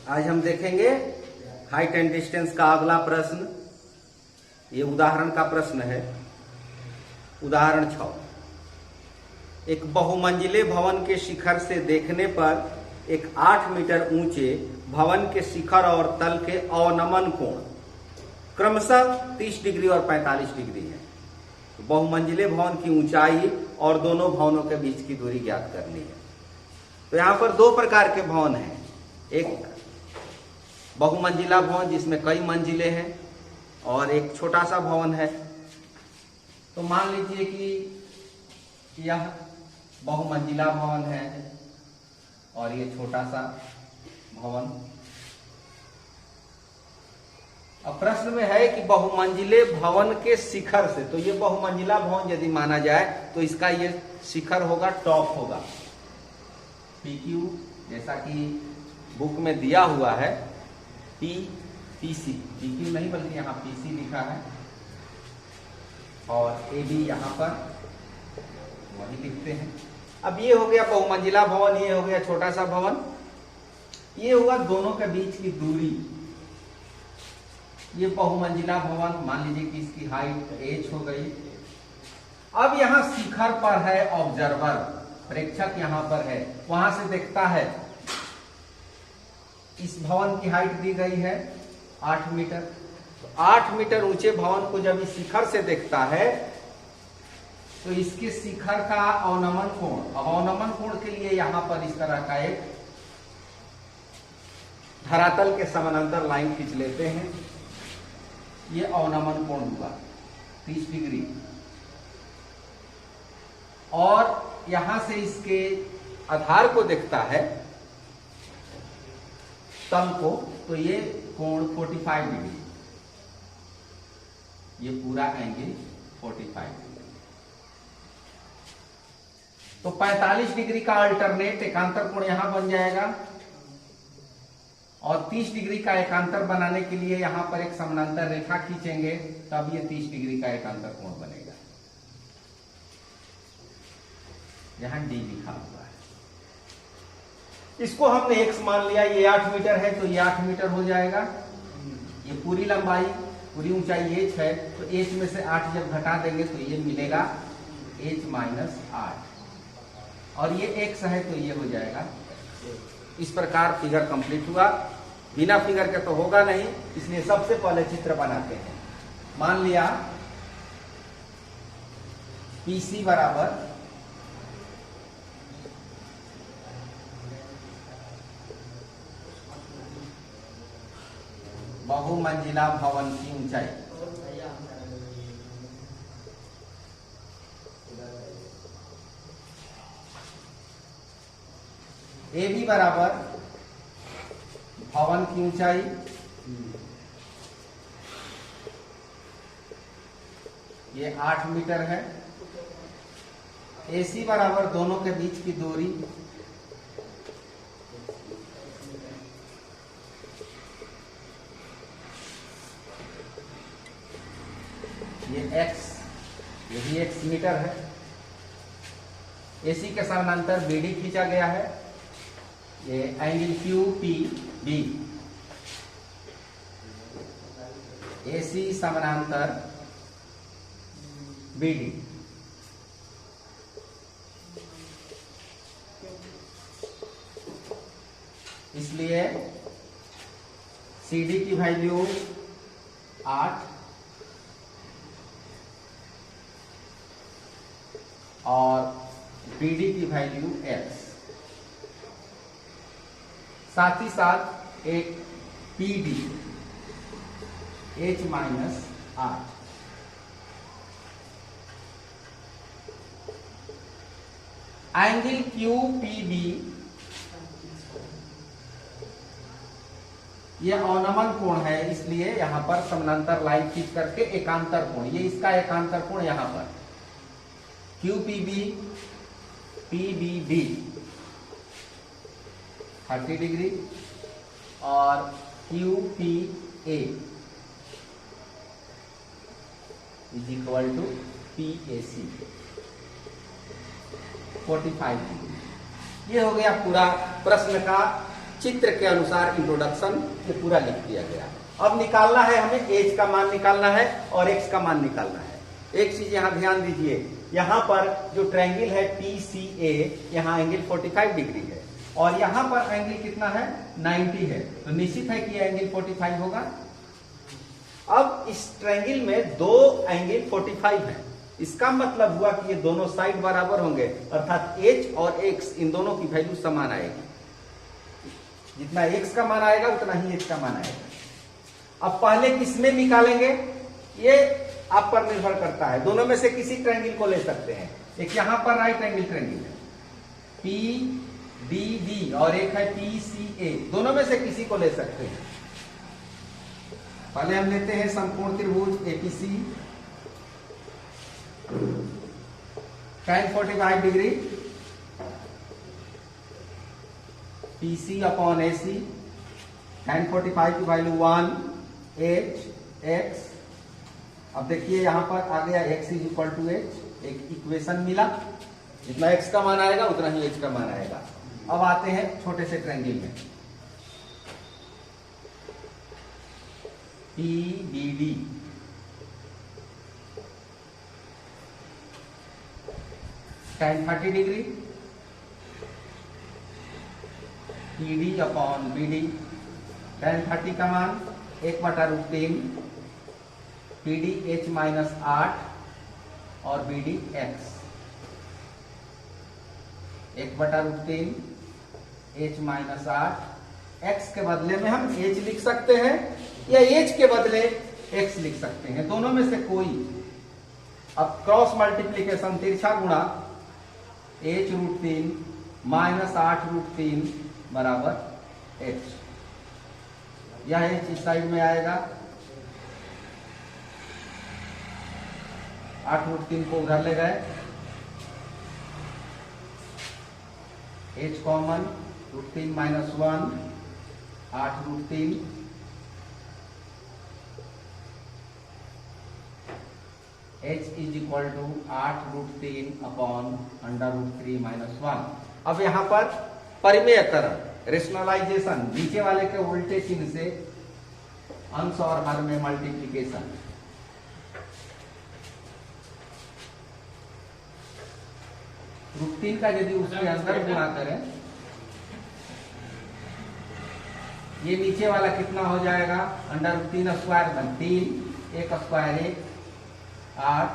आज हम देखेंगे हाइट एंड डिस्टेंस का अगला प्रश्न। ये उदाहरण का प्रश्न है। उदाहरण 6। एक बहुमंजिले भवन के शिखर से देखने पर एक 8 मीटर ऊंचे भवन के शिखर और तल के अवनमन कोण क्रमशः 30 डिग्री और 45 डिग्री है। तो बहुमंजिले भवन की ऊंचाई और दोनों भवनों के बीच की दूरी ज्ञात करनी है। तो यहां पर दो प्रकार के भवन हैं। एक बहुमंजिला भवन जिसमें कई मंजिलें हैं और एक छोटा सा भवन है। तो मान लीजिए कि यह बहुमंजिला भवन है और ये छोटा सा भवन। अब प्रश्न में है कि बहुमंजिले भवन के शिखर से, तो ये बहुमंजिला भवन यदि माना जाए तो इसका ये शिखर होगा, टॉप होगा। PQ जैसा कि बुक में दिया हुआ है, PC PQ नहीं बल्कि यहाँ PC लिखा है और AB यहाँ पर वही लिखते हैं। अब ये हो गया बहुमंजिला भवन, ये हो गया छोटा सा भवन। ये होगा दोनों के बीच की दूरी। ये बहुमंजिला भवन मान लीजिए कि इसकी हाइट h हो गई। अब यहाँ शिखर पर है ऑब्जर्वर, प्रेक्षक यहाँ पर है, वहां से देखता है। इस भवन की हाइट दी गई है 8 मीटर। तो 8 मीटर ऊंचे भवन को जब इस शिखर से देखता है तो इसके शिखर का अवनमन कोण, अवनमन कोण के लिए यहां पर इस तरह का एक धरातल के समानांतर लाइन खींच लेते हैं। ये अवनमन कोण हुआ 30 डिग्री। और यहां से इसके आधार को देखता है, तल को, तो ये कोण 45 डिग्री। ये पूरा एंगल 45 डिग्री। तो 45 डिग्री का अल्टरनेट एकांतर कोण यहां बन जाएगा और 30 डिग्री का एकांतर बनाने के लिए यहां पर एक समानांतर रेखा खींचेंगे, तब ये 30 डिग्री का एकांतर कोण बनेगा। यहां D लिखा हुआ है। इसको हमने x मान लिया। ये 8 मीटर है तो ये 8 मीटर हो जाएगा। ये पूरी लंबाई, पूरी ऊंचाई h है, तो h में से 8 जब घटा देंगे तो ये मिलेगा h माइनस 8। और ये x है तो ये हो जाएगा। इस प्रकार फिगर कंप्लीट हुआ। बिना फिगर के तो होगा नहीं, इसलिए सबसे पहले चित्र बनाते हैं। मान लिया PC बराबर बहुमंजिला भवन की ऊंचाई, AB बराबर भवन की ऊंचाई, ये 8 मीटर है। AC बराबर दोनों के बीच की दूरी, ये x, यही x मीटर है। AC के समानांतर BD खींचा गया है। ये एंगल QPB, AC समानांतर BD। इसलिए CD की वैल्यू 8 और BD की वैल्यू x। साथ ही साथ एक PD h minus 8। Angle QPB ये अवनमन कोण है, इसलिए यहां पर समानांतर लाइन खींच करके एकांतर कोण, ये इसका एकांतर कोण यहां पर QPB PBD 30 डिग्री और QPA is equal to PAC 45 degree. ये हो गया पूरा प्रश्न का चित्र के अनुसार इंट्रोडक्शन ये पूरा लिख दिया गया। अब निकालना है हमें, एज का मान निकालना है और एक्स का मान निकालना है। एक चीज यहां ध्यान दीजिए, यहां पर जो ट्रायंगल है PCA, यहां एंगल 45 डिग्री है और यहां पर एंगल कितना है 90 है, तो निश्चित है कि एंगल 45 होगा। अब इस ट्रायंगल में दो एंगल 45 है, इसका मतलब हुआ कि ये दोनों साइड बराबर होंगे, अर्थात h और x इन दोनों की वैल्यू समान आएगी। जितना x का मान आएगा उतना ही h का मान आएगा। अब पहले किसमें निकालेंगे ये आप पर निर्भर करता है, दोनों में से किसी ट्रायंगल को ले सकते हैं। एक यहां पर राइट एंगल ट्रायंगल है PDD और एक है PCA, दोनों में से किसी को ले सकते हैं। पहले हम लेते हैं समकोण त्रिभुज APC tan 45 degree PC upon AC, tan 45 की वैल्यू 1 H X। अब देखिए यहां पर आ गया x is equal to h, एक इक्वेशन मिला, जितना x का मान आएगा उतना ही h का मान आएगा। अब आते हैं छोटे से ट्रायंगल में PDD, tan 30 degree PD upon BD, tan 30 का मान 1/√3 PD H माइनस 8 और BD X, 1/√3 H minus 8, X के बदले में हम H लिख सकते हैं या H के बदले X लिख सकते हैं, दोनों में से कोई। अब क्रॉस मल्टीप्लीकेशन तिरछा गुणा H√3 माइनस 8√3 बराबर H, यह H इस साइड में आएगा, 8√3 को उधर ले गए, H common, √3 minus 1 8√3, H is equal to 8√3 upon √3 minus 1। अब यहां पर परिमेयकरण, रेशनलाइजेशन, नीचे वाले के उल्टे चिन्ह से अंश और हर में मल्टीप्लीकेशन। √3 का यदि उसके अंदर गुणा करें, ये नीचे वाला कितना हो जाएगा, √3 स्क्वायर 3, एक स्क्वायर 1 8,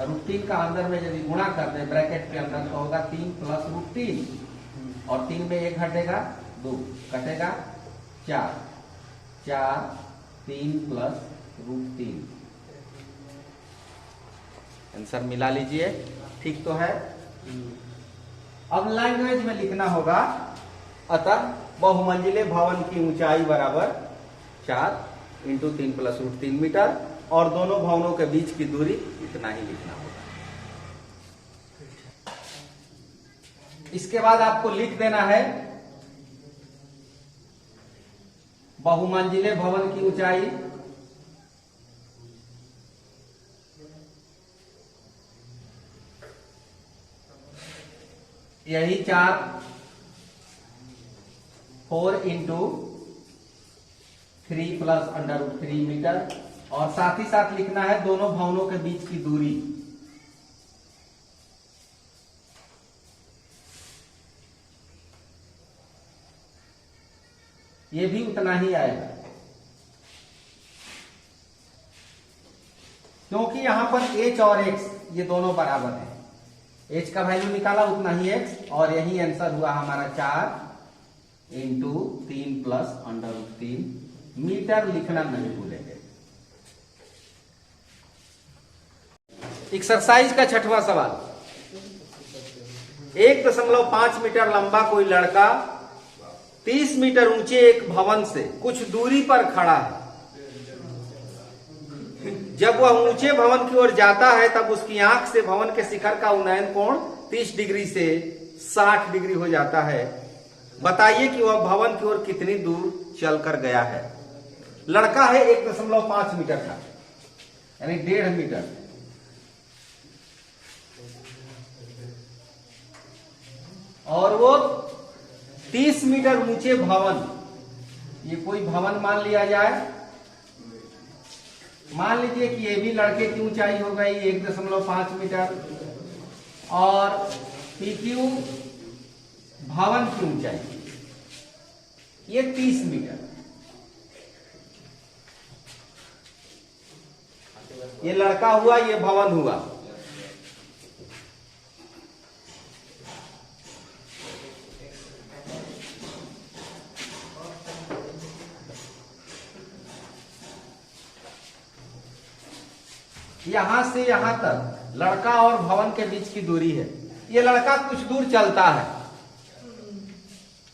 √3 का अंदर में यदि गुणा कर दे ब्रैकेट के अंदर तो होगा 3 प्लस √3 और 3 में 1 घटेगा 2 कटेगा 4, 4 3 प्लस √3, आंसर मिला लीजिए, ठीक तो है। अब लैंग्वेज में लिखना होगा, अतः बहुमंजिले भवन की ऊंचाई बराबर 4 इंटू 3 प्लस √3 मीटर और दोनों भवनों के बीच की दूरी इतना ही लिखना होगा। इसके बाद आपको लिख देना है बहुमंजिले भवन की ऊंचाई यही 4 इंटू 3 प्लस √3 मीटर और साथ ही साथ लिखना है दोनों भवनों के बीच की दूरी। ये भी उतना ही आएगा क्योंकि यहां पर h और x ये दोनों बराबर हैं। h का वैल्यू निकाला उतना ही x और यही आंसर हुआ हमारा 4 इंटू 3 प्लस √3 मीटर लिखना नहीं भूलेंगे। एक्सरसाइज का 6वां सवाल, 1.5 मीटर लंबा कोई लड़का 30 मीटर ऊंचे एक भवन से कुछ दूरी पर खड़ा है। जब वह ऊंचे भवन की ओर जाता है तब उसकी आंख से भवन के शिखर का उन्नयन कोण 30 डिग्री से 60 डिग्री हो जाता है। बताइए कि वह भवन की ओर कितनी दूर चलकर गया है। लड़का है 1.5 मीटर का, यानी 1.5 मीटर, और वो 30 मीटर ऊंचे भवन, ये कोई भवन मान लिया जाए, मान लीजिए कि ये भी लड़के की ऊंचाई हो गई 1.5 मीटर और PQ भवन की ऊंचाई ये 30 मीटर। ये लड़का हुआ, ये भवन हुआ। यहां से यहां तक लड़का और भवन के बीच की दूरी है। ये लड़का कुछ दूर चलता है,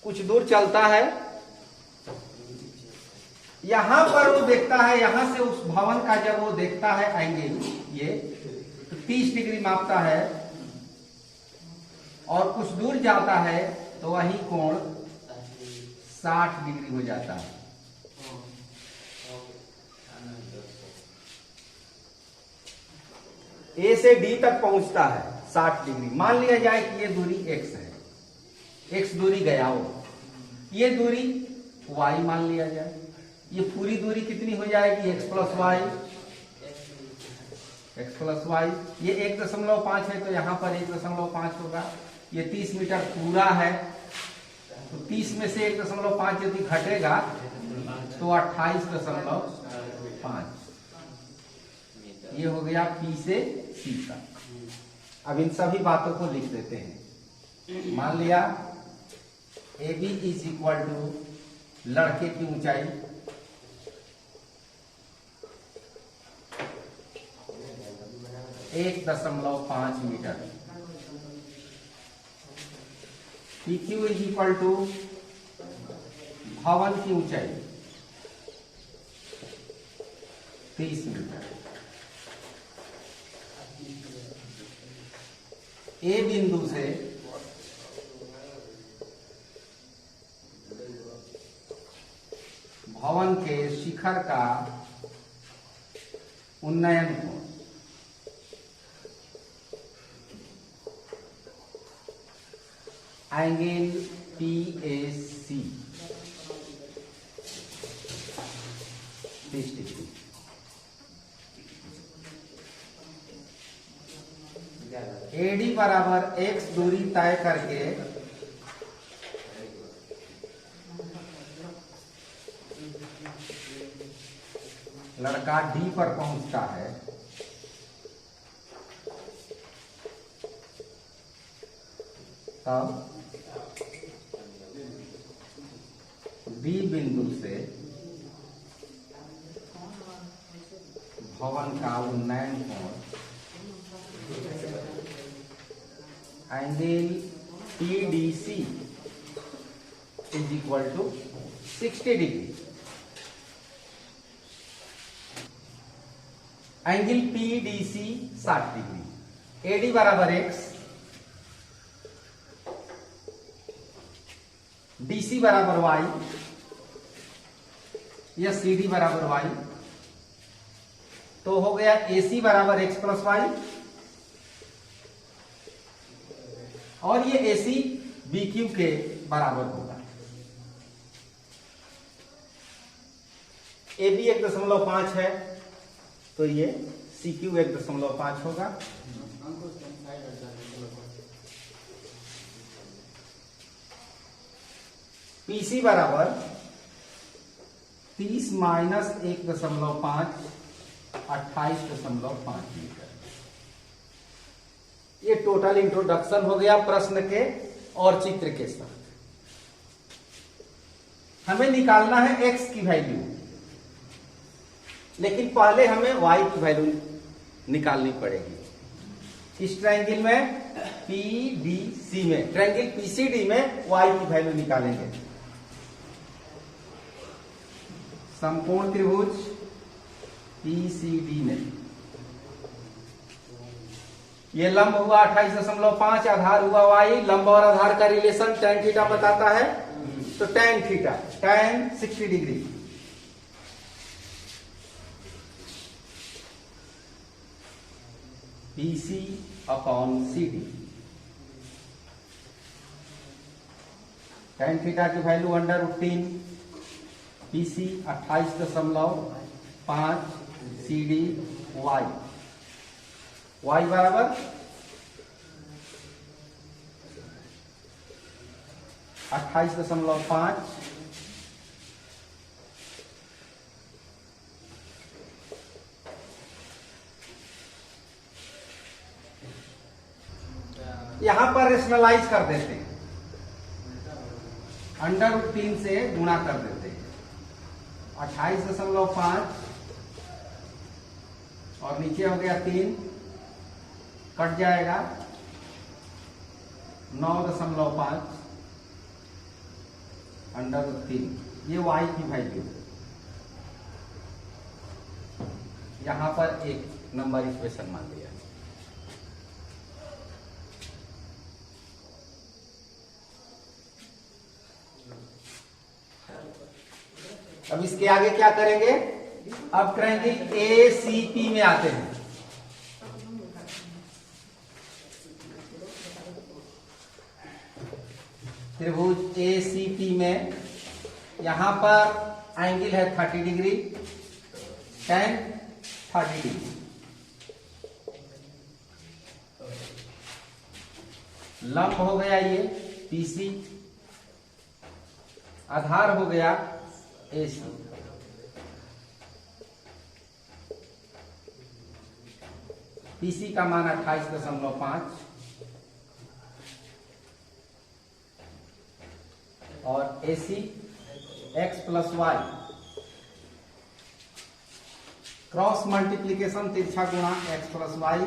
कुछ दूर चलता है, यहां पर वो देखता है, यहां से उस भवन का जब वो देखता है एंगल, ये तो 30 डिग्री मापता है और कुछ दूर जाता है तो वही कोण 60 डिग्री हो जाता है। ए से डी तक पहुंचता है 60 डिग्री। मान लिया जाए कि ये दूरी x है, x दूरी गया वो, ये दूरी y मान लिया जाए। ये पूरी दूरी कितनी हो जाएगी? x plus y, x plus y. ये 1.5 है तो यहां पर 1.5 होगा। ये 30 मीटर पूरा है तो 30 में से 1.5 यदि घटेगा तो 28.5। ये हो गया P से C तक। अब इन सभी बातों को लिख देते हैं। मान लिया AB इज इक्वल टू लड़के की ऊंचाई 1.5 metre, PQ is equal to भवन की ऊंचाई 30 मीटर। ए बिंदु से भवन के शिखर का उन्नयन कोण एंगल PAC 30 डिग्री। AD बराबर x दूरी तय करके लड़का D पर पहुंचता है, तब B बिंदु से भवन का उन्नयन कोण angle PDC is equal to 60 degree. Angle PDC 60 degree. AD बराबर x, DC बराबर y या CD बराबर y, तो हो गया AC बराबर x प्लस वाई और ये AC BQ के बराबर होगा। AB 1.5 है तो ये CQ 1.5 होगा। PC बराबर 30 माइनस 1.5 28.5 मीटर। ये टोटल इंट्रोडक्शन हो गया प्रश्न के और चित्र के साथ। हमें निकालना है x की वैल्यू, लेकिन पहले हमें y की वैल्यू निकालनी पड़ेगी। इस ट्रायंगल में PDC में, ट्रायंगल PCD में y की वैल्यू निकालेंगे। समकोण त्रिभुज PCD में ये लंब हुआ 28.5, आधार हुआ y। लंब और आधार का रिलेशन tan थीटा बताता है, तो tan theta tan 60 degree. BC upon CD tan theta की वैल्यू √3 PC 28.5 CD y बराबर 28.5 यहां पर रेशनलाइज कर देते हैं, √3 से गुणा कर देते हैं। 28.5 और नीचे हो गया 3, कट जाएगा 9.5 √3। ये y की वैल्यू यहां पर एक नंबर इक्वेशन मान लिया। अब इसके आगे क्या करेंगे? अब ट्रायंगल ACP में आते हैं। त्रिभुज ACP में यहां पर एंगल है 30 डिग्री, tan 30 डिग्री। लंब हो गया ये PC, आधार हो गया AC। PC का मान 28.5 और AC x + y cross multiplication तिरछा गुणा x + y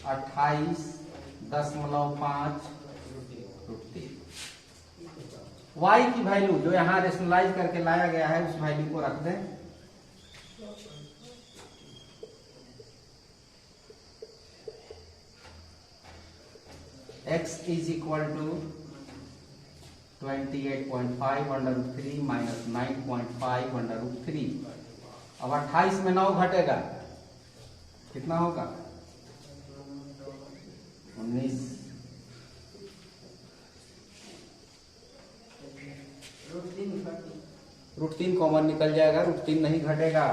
28.5 √3। y की वैल्यू जो यहां रेशनलाइज करके लाया गया है उस वैल्यू को रख दें। x = 28.5 √3 - 9.5 √3। अब 28 में 9 घटेगा, कितना होगा? 19। √3 कॉमन निकल जाएगा, √3 नहीं घटेगा,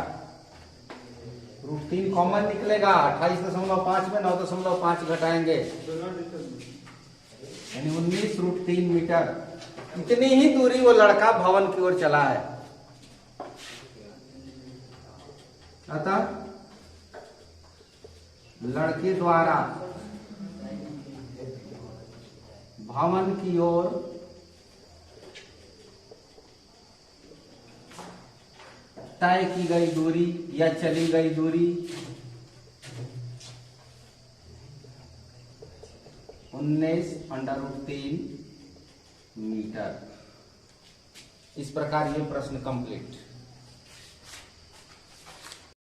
√3 कॉमन निकलेगा। 28.5 में 9.5 घटाएंगे, यानी 19 √3 मीटर। इतनी ही दूरी वो लड़का भवन की ओर चला है। अतः लड़के द्वारा भवन की ओर तय की गई दूरी या चली गई दूरी 19 √3 मीटर। इस प्रकार ये प्रश्न कंप्लीट।